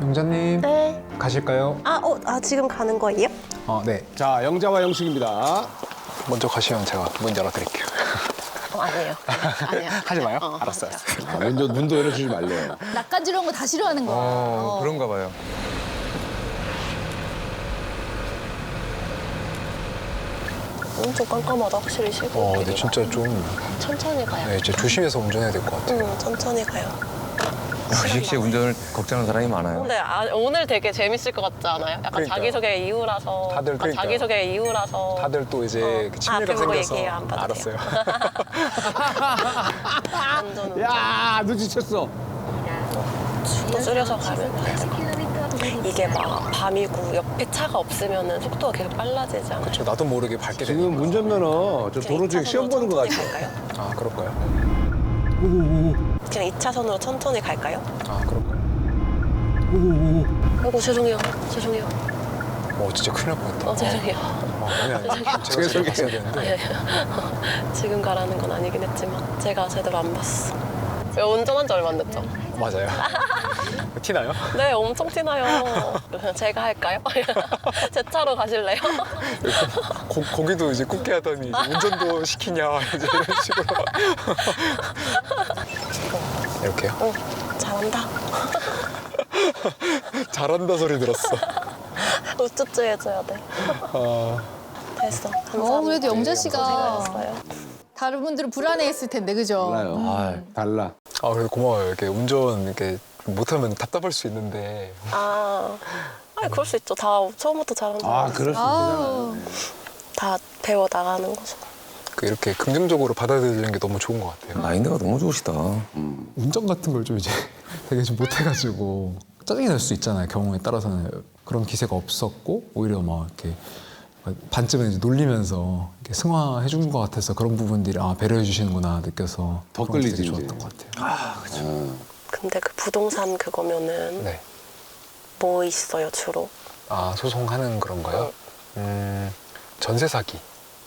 영자님. 네. 가실까요? 지금 가는 거예요? 네. 자, 영자와 영식입니다. 먼저 가시면 제가 문 열어드릴게요. 아니에요. 아니요. 하지 마요? 알았어. 문도 열어주지 말래요. 낯간지러운 거 다 싫어하는 거야. 그런가 봐요. 엄청 깜깜하다, 확실히 시골. 근데 진짜 좀 천천히 가요. 네, 진짜 조심해서 운전해야 될 것 같아요. 천천히 가요. 영식 씨 운전을 걱정하는 사람이 많아요. 근데 오늘 되게 재밌을 것 같지 않아요? 약간 그러니까요. 자기소개 이후라서. 다들 그러니까요. 자기소개 이후라서. 다들 또 이제 그 친밀감 앞에 보고 생겨서 얘기해요, 안 봐도 알았어요. 완전 야, 눈치챘어. 또 줄여서 가면 이게 막 밤이고 옆에 차가 없으면 속도가 계속 빨라지지 않아요? 저 나도 모르게 밟게 되는 지금 운전면허 저 도로 주행 시험 보는 것 같아. 갈까요? 아, 그럴까요? 그냥 2차선으로 천천히 갈까요? 아, 그럴까요? 아이고 죄송해요. 죄송해요. 진짜 큰일 날 뻔했다. 죄송해요. 아니. 제가 제일 봤어야 되는데. 지금 가라는 건 아니긴 했지만 제가 제대로 안 봤어. 왜 운전한 지 얼마 안 됐죠? 맞아요. 티나요? 네, 엄청 티나요. 그냥 제가 할까요? 제 차로 가실래요? 고기도 이제 굽게 하더니 이제 운전도 시키냐 이제 이런 식으로. 이렇게요? 잘한다. 잘한다 소리 들었어. 우쭈쭈 해줘야 돼. 됐어. 감사합니다. 그래도 영자 씨가 고생하셨어요. 다른 분들은 불안해했을 텐데, 그죠? 달라요. 달라. 그래도 고마워요. 이렇게 운전 이렇게 못하면 답답할 수 있는데. 아니 그럴 수 있죠. 다 처음부터 잘하는 거. 그럴 수 아우. 있잖아. 다 배워 나가는 거죠. 이렇게 긍정적으로 받아들이는 게 너무 좋은 것 같아요. 마인드가 너무 좋으시다. 운전 같은 걸 좀 이제 되게 좀 못해가지고 짜증이 날 수 있잖아요. 경우에 따라서는 그런 기세가 없었고 오히려 막 이렇게 반쯤에 이제 놀리면서 이렇게 승화해 준 것 같아서 그런 부분들이 배려해 주시는구나 느껴서 더 그런 게 끌리지, 되게 이제. 좋았던 것 같아요. 근데 그 부동산 그거면은 네. 뭐 있어요 주로? 소송하는 그런 거요? 전세 사기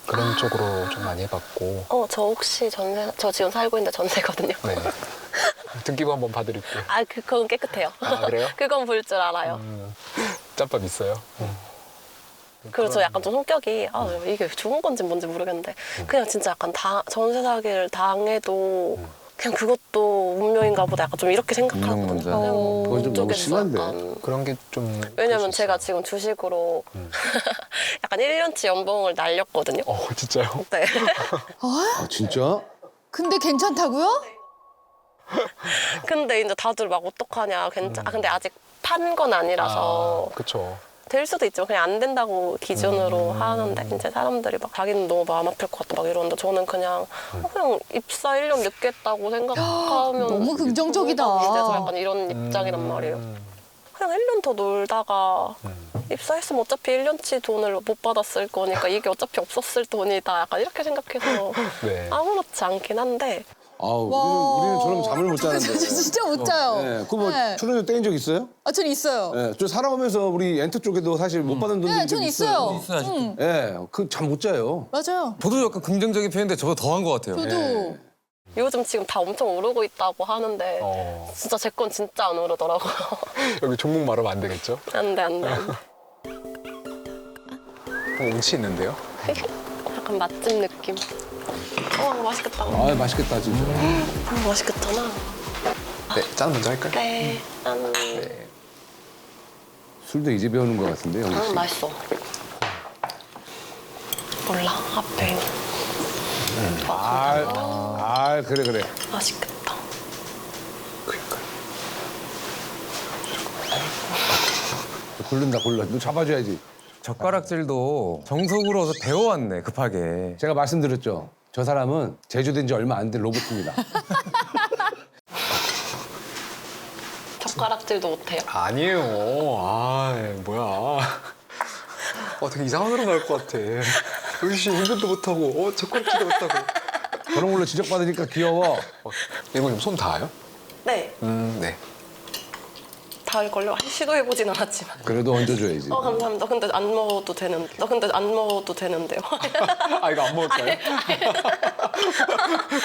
그런 쪽으로 좀 많이 해봤고. 저 혹시 저 지금 살고 있는데 전세거든요. 네. 등기부 한번 봐드릴게요. 그건 깨끗해요. 그래요? 그건 볼 줄 알아요. 짬밥 있어요? 그리고 저 약간 좀 성격이 이게 좋은 건지 뭔지 모르겠는데 그냥 진짜 약간 전세 사기를 당해도 그냥 그것도 운명인가 보다 약간 좀 이렇게 생각하거든요. 운명론자. 그건 좀 너무 그쪽에서 심한데. 약간. 그런 게 좀. 왜냐면 제가 지금 주식으로 약간 1년치 연봉을 날렸거든요. 진짜요? 네. 진짜? 근데 괜찮다고요? 근데 이제 다들 막 어떡하냐 근데 아직 판 건 아니라서 그쵸. 될 수도 있지만 그냥 안 된다고 기준으로 하는데 이제 사람들이 막 자기는 너무 마음 아플 것 같다 막 이러는데 저는 그냥 그냥 입사 1년 늦게 했다고 생각하면 너무 긍정적이다. 이제서 약간 이런 입장이란 말이에요. 그냥 1년 더 놀다가 입사했으면 어차피 1년치 돈을 못 받았을 거니까 이게 어차피 없었을 돈이다 약간 이렇게 생각해서 네. 아무렇지 않긴 한데 우리는 저러면 잠을 못 자는데. 진짜 못 자요. 네, 그뭐 네. 출연료 떼인 적 있어요? 전 있어요. 네, 저 살아오면서 우리 엔터 쪽에도 사실 못 받은 돈들이 네, 전 좀 있어요. 네, 잠 못 자요. 맞아요. 저도 약간 긍정적인 표현인데 저보다 더한 것 같아요. 저도. 요즘 지금 다 엄청 오르고 있다고 하는데 진짜 제 건 진짜 안 오르더라고요. 여기 종목 말하면 안 되겠죠? 안 돼. 운치 있는데요? 약간 맛집 느낌. 맛있겠다. 맛있겠다 진짜. 맛있겠잖아. 네, 짠 먼저 할까요? 네. 네. 술도 이제 배우는 것 같은데 영희 씨. 맛있어. 몰라. 앞에 있는. 그래. 맛있겠다. 그러니까. 굴른다. 너 잡아줘야지. 젓가락질도 정석으로 어서 배워왔네, 급하게. 제가 말씀드렸죠. 저 사람은 제조된 지 얼마 안 된 로봇입니다. 젓가락질도 못해요? 아니에요. 뭐야. 되게 이상한 소리 나올 것 같아. 여기 씨 운전도 못하고, 젓가락질도 못하고. 그런 걸로 지적받으니까 귀여워. 이거 좀 손 닿아요? 네. 네. 닿을걸요? 시도해보진 않았지만. 그래도 얹어줘야지. 감사합니다. 근데 안 먹어도 되는데요. 이거 안 먹을까요?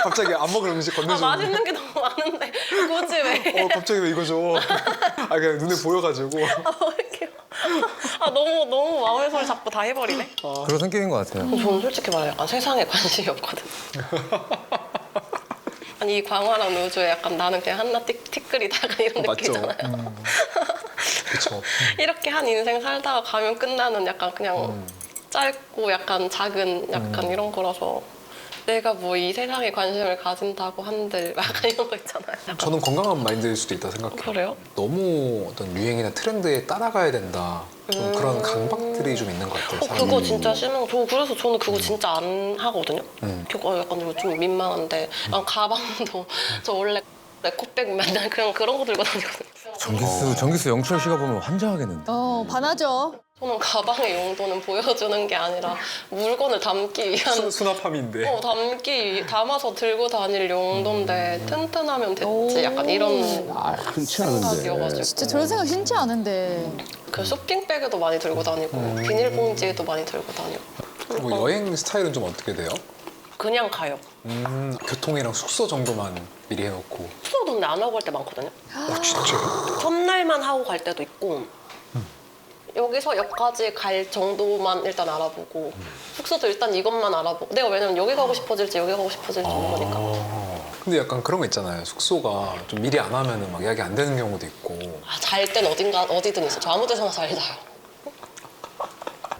갑자기 안 먹을 음식 건네줘. 맛있는 게 너무 많은데 굳이 왜? 갑자기 왜 이거 줘? 아 그냥 눈에 보여가지고. 이렇게. 너무 마음의 소리 자꾸 다 해버리네. 그런 성격인 것 같아요. 저는 솔직히 말해 약간 세상에 관심이 없거든. 아니 이 광활한 우주에 약간 나는 그냥 한낱 티끌이다가 이런 맞죠. 느낌이잖아요. 그렇죠. 이렇게 한 인생 살다가 가면 끝나는 약간 그냥 짧고 약간 작은 약간 이런 거라서 내가 뭐 이 세상에 관심을 가진다고 한들 약간 이런 거 있잖아요. 약간 저는 건강한 마인드일 수도 있다 생각해요. 그래요? 너무 어떤 유행이나 트렌드에 따라가야 된다. 좀 그런 강박들이 좀 있는 것 같아요. 그거 사람들이. 진짜 심한 거. 그래서 저는 그거 진짜 안 하거든요. 그거 약간 이거 좀 민망한데 가방도 저 원래 에코백 맨날 그런 거 들고 다니거든요. 정기수 영철 씨가 보면 환장하겠는데. 반하죠. 저는 가방의 용도는 보여주는 게 아니라 물건을 담기 위한 수납함인데. 담아서 들고 다닐 용도인데 튼튼하면 됐지. 약간 이런 아, 흔치 않은데. 생각이어가지고. 진짜 저런 생각 진짜 않은데. 그 쇼핑백에도 많이 들고 다니고 비닐봉지에도 많이 들고 다니고. 뭐 여행 스타일은 좀 어떻게 돼요? 그냥 가요. 교통이랑 숙소 정도만 미리 해놓고. 숙소도 근데 안 하고 갈 때 많거든요. 진짜요? 첫날만 하고 갈 때도 있고 여기서 역까지 갈 정도만 일단 알아보고 숙소도 일단 이것만 알아보고 내가 왜냐면 여기 가고 싶어질지 여기 가고 싶어질지 모르니까. 근데 약간 그런 거 있잖아요. 숙소가 좀 미리 안 하면은 막 예약이 안 되는 경우도 있고. 잘 땐 어디든 있어. 저 아무 데서나 잘 자요.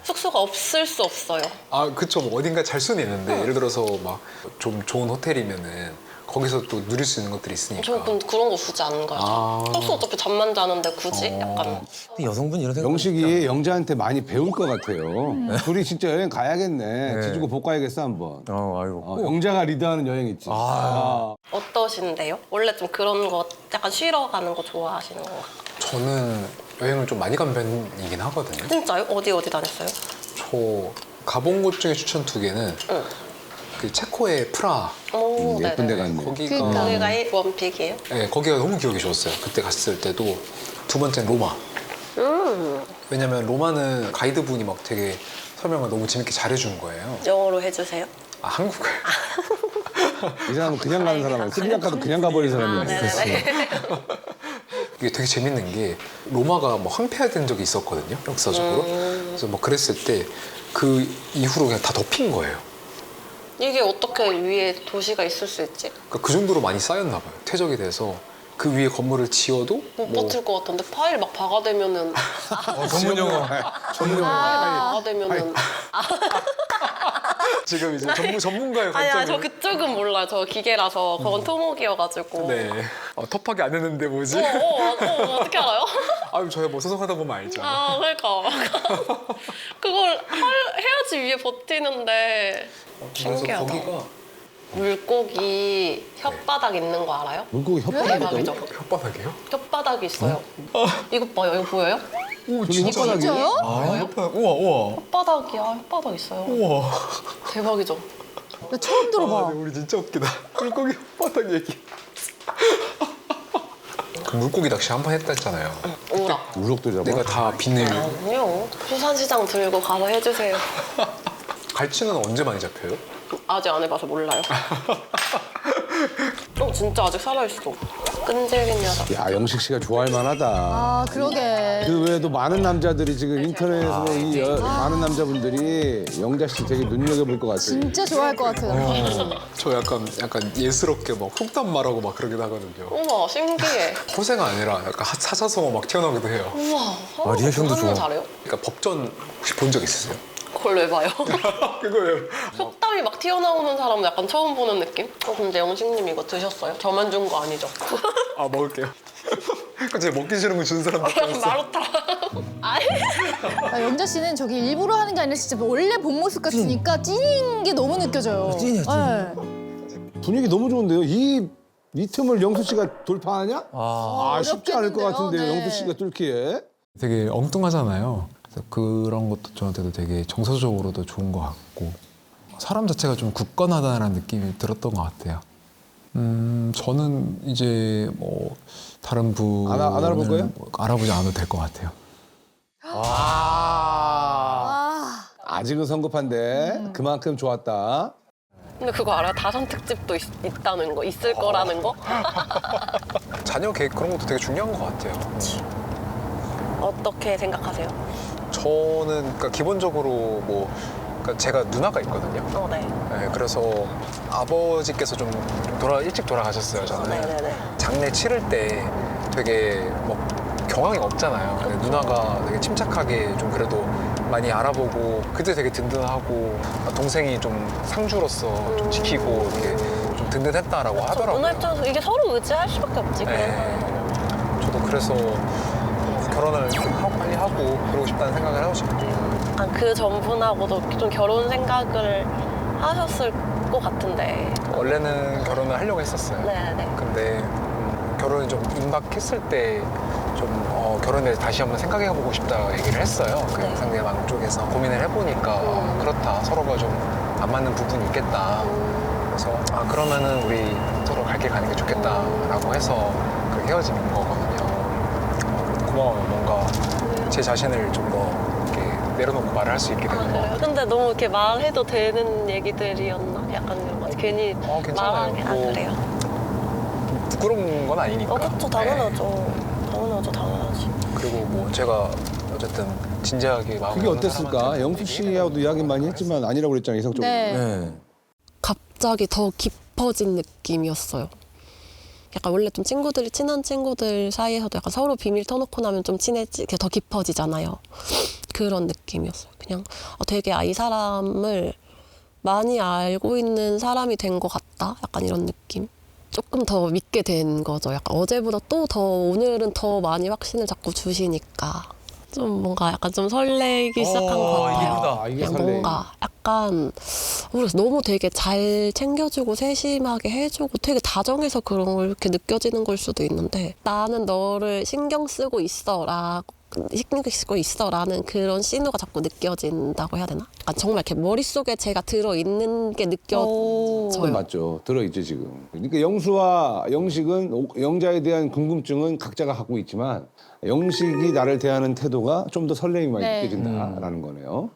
숙소가 없을 수 없어요. 아 그쵸. 뭐 어딘가 잘 수는 있는데 예를 들어서 막 좀 좋은 호텔이면은 거기서 또 누릴 수 있는 것들이 있으니까. 저 그런 거 굳이 안 가요. 아. 숙소 어차피 잠만 자는데 굳이 약간 근데 여성분 이런 생각. 영식이 영자한테 많이 배울 것 같아요. 둘이 진짜 여행 가야겠네. 네. 지주고 복 가야겠어 한번. 아이고. 영자가 리드하는 여행 있지. 어떠신데요? 원래 좀 그런 거 약간 쉬러 가는 거 좋아하시는 거 같아요. 저는 여행을 좀 많이 간 편이긴 하거든요. 진짜요? 어디 다녔어요? 저 가본 곳 중에 추천 2개는 응. 그 체코의 프라하. 오, 예쁜 데 네네. 갔네. 거기가 거기가 원픽이에요? 네, 거기가 너무 기억이 좋았어요. 그때 갔을 때도. 두 번째는 로마. 왜냐면 로마는 가이드분이 막 되게 설명을 너무 재밌게 잘해준 거예요. 영어로 해주세요. 아 한국어. 이 사람은 그냥 가는 사람이야. 스리랑카도 그냥 가버린 사람이야. 네네네. 이게 되게 재밌는 게 로마가 뭐 황폐화된 적이 있었거든요. 역사적으로. 그래서 뭐 그랬을 때 그 이후로 그냥 다 덮인 거예요. 이게 어떻게 위에 도시가 있을 수 있지? 그러니까 그 정도로 많이 쌓였나 봐요. 퇴적이 돼서 그 위에 건물을 지어도 못 뭐 버틸 것 같은데 파일 막 박아대면은 전문 용어. 전문 용어. 박아대면은 지금 이제 전문가의 아니야 저 관점을. 그쪽은 몰라요. 저 기계라서 그건 토목이어가지고. 네. 터프하게 안 했는데 뭐지? 어떻게 알아요? 아유 저희 뭐 소송하다 보면 알죠. 아 그러니까 그걸 해야지 위에 버티는데 그래서 신기하다. 거기가 물고기 혓바닥 있는 거 알아요? 물고기 협박이 대박이죠. 있다고? 혓바닥이에요? 혓바닥이 있어요. 이것 봐요. 이거 보여요? 오 진짜? 진짜요? 아 혓바닥. 우와. 혓바닥이야. 혓바닥 있어요. 우와. 대박이죠. 나 처음 들어봐. 우리 진짜 웃기다. 물고기 혓바닥 얘기. 그 물고기 낚시 한 번 했다 했잖아요. 우락. 우럭도 잡아. 내가 다 비늘. 아니요. 수산시장 들고 가서 해주세요. 갈치는 언제 많이 잡혀요? 아직 안 해봐서 몰라요. 진짜 아직 살아있어. 끈질긴 녀석. 야 영식 씨가 좋아할 만하다. 아, 그러게. 그 외에도 많은 남자들이 지금 인터넷에서 많은 남자분들이 영자 씨 되게 눈여겨볼 것 같아요. 진짜 좋아할 것 같아요. 저 약간 예스럽게 막 속담 말하고 막 그러기도 하거든요. 우와 신기해. 호세가 아니라 약간 사자성어 막 튀어나오기도 해요. 우와. 리액션도 하는 거 좋아. 잘해요? 그러니까 법전 혹시 본 적 있으세요? 그걸 왜 봐요? 그거예요. 속담이 막 튀어나오는 사람은 약간 처음 보는 느낌? 근데 영식님 이거 드셨어요? 저만 준 거 아니죠? 아 먹을게요. 제가 먹기 싫은 거 준 사람 그냥 마루타. 아니. 아, 영자 씨는 저기 일부러 하는 게 아니라 진짜 원래 본 모습 같으니까 찐인 게 너무 느껴져요. 찐이야, 찐. 네. 분위기 너무 좋은데요. 이 틈을 영수 씨가 돌파하냐? 아 쉽지 않을 것 같은데요. 어렵겠는데요? 네. 영수 씨가 뚫기에. 되게 엉뚱하잖아요. 그래서 그런 것도 저한테도 되게 정서적으로도 좋은 것 같고 사람 자체가 좀 굳건하다는 느낌이 들었던 것 같아요. 저는 이제 뭐 다른 분 안 알아볼 거예요? 알아보지 않아도 될 것 같아요. 아, 아직은 성급한데 그만큼 좋았다. 근데 그거 알아요? 다산 특집도 있다는 거, 있을 거라는 거? 자녀 계획 그런 것도 되게 중요한 것 같아요. 어떻게 생각하세요? 저는 그러니까 기본적으로 뭐 그러니까 제가 누나가 있거든요. 네. 네, 그래서 아버지께서 좀 일찍 돌아가셨어요. 저는 네네네. 장례 치를 때 되게 뭐 경황이 없잖아요. 근데 누나가 되게 침착하게 좀 그래도 많이 알아보고 그때 되게 든든하고 동생이 좀 상주로서 좀 지키고 이렇게 좀 든든했다라고 하더라고요. 누나 입장에서 이게 서로 의지할 수밖에 없지. 그런 네. 상황에서는. 저도 그래서 결혼을 좀 빨리 하고 그러고 싶다는 생각을 하고 싶어요. 그 전분하고도 좀 결혼 생각을 하셨을 것 같은데. 원래는 결혼을 하려고 했었어요. 네네. 근데 결혼이 좀 임박했을 때 좀 결혼에 대해서 다시 한번 생각해보고 싶다 얘기를 했어요. 그 네. 상대방 쪽에서 고민을 해보니까 그렇다. 서로가 좀 안 맞는 부분이 있겠다. 그래서 그러면은 우리 서로 갈 길 가는 게 좋겠다라고 해서 그렇게 헤어진 거거든요. 고마워요. 뭔가 제 자신을 좀 더 이렇게 내려놓고 말을 할 수 있게 되는 것 그래요? 같아요. 근데 너무 이렇게 말해도 되는 얘기들이었나? 약간 이런 거 괜히 괜찮아요. 말하기 뭐. 그래요? 부끄러운 건 아니니까. 그쵸, 당연하죠. 당연하지. 그리고 뭐 제가 어쨌든 진지하게 마음을 그게 여는 어땠을까? 사람한테 영수 씨하고도 이야기 많이 했지만 아니라고 그랬잖아요, 이성적으로. 네. 네. 갑자기 더 깊어진 느낌이었어요. 약간 원래 좀 친한 친구들 사이에서도 약간 서로 비밀 터놓고 나면 좀 더 깊어지잖아요. 그런 느낌이었어요. 그냥 되게 이 사람을 많이 알고 있는 사람이 된 것 같다. 약간 이런 느낌. 조금 더 믿게 된 거죠. 약간 어제보다 또 더 오늘은 더 많이 확신을 자꾸 주시니까 좀 뭔가 약간 좀 설레기 시작한 것 같아요. 이쁘다. 이게 그냥 설레임. 뭔가 약간 모르겠어. 너무 되게 잘 챙겨주고 세심하게 해주고 되게 다정해서 그런 걸 이렇게 느껴지는 걸 수도 있는데 나는 너를 신경 쓰고 있어라는 그런 신호가 자꾸 느껴진다고 해야 되나? 약간 정말 이렇게 머릿속에 제가 들어있는 게 그건 느껴져요. 맞죠. 들어있죠, 지금. 그러니까 영수와 영식은 영자에 대한 궁금증은 각자가 갖고 있지만 영식이 나를 대하는 태도가 좀 더 설레임이 많이 네. 느껴진다라는 거네요.